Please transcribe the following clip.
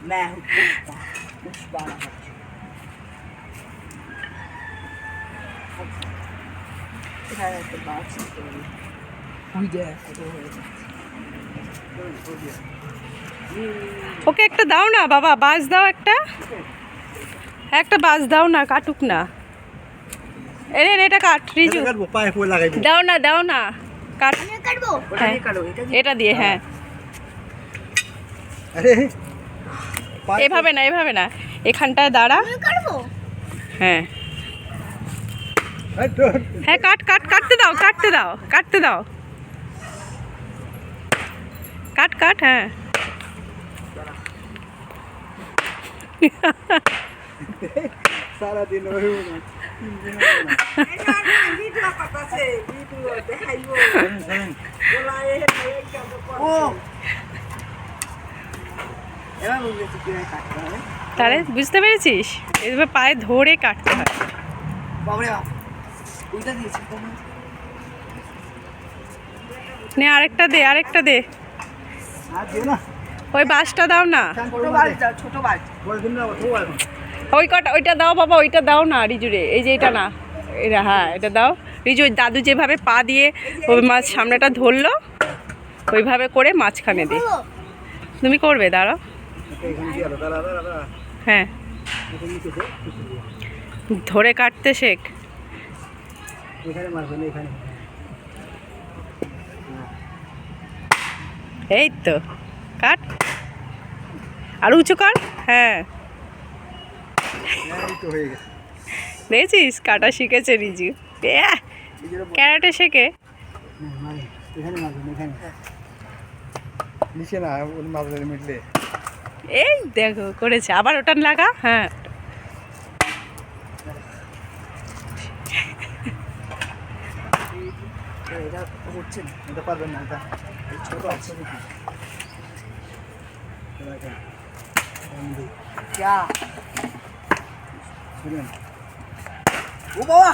मैं हूँ पुष्पा, पुष्पा तो बात ওকে একটা দাও না বাবা, বাজ দাও একটা, একটা বাজ দাও না, কাটুক না। এনে এটা কাট রিজু, দাও না দাও না, কাট। হ্যাঁ, এটা দিয়ে, হ্যাঁ এভাবে না, এভাবে না, এখানটায় দাঁড়া। হ্যাঁ হ্যাঁ, কাট কাট, কাটতে দাও, কাটতে দাও, কাটতে দাও, কাট কাট। হ্যাঁ सारा दिन তাহলে বুঝতে পেরেছিস, এভাবে পায়ে ধরে কাটতে হয়। নে আরেকটা দে, আরেকটা দে, ওই বাঁশটা দাও না, ওই কটা, ওইটা দাও বাবা, ওইটা দাও না রিজুরে, এই যে এটা না, এটা, হ্যাঁ এটা দাও রিজু। দাদু যেভাবে পা দিয়ে ওই মাছ সামনেটা ধরলো, ওইভাবে করে মাঝখানে দে। তুমি করবে, দাঁড়াও। হ্যাঁ ধরে কাটতে শেখ। এই তো কাট, আর উঁচু কর। হ্যাঁ দেখেছিস, কাটা শিখেছে রিজু, ক্যারাটে শেখে। এই দেখো করেছে, আবার ওটা লাগা। হ্যাঁ क्या ओ बाबा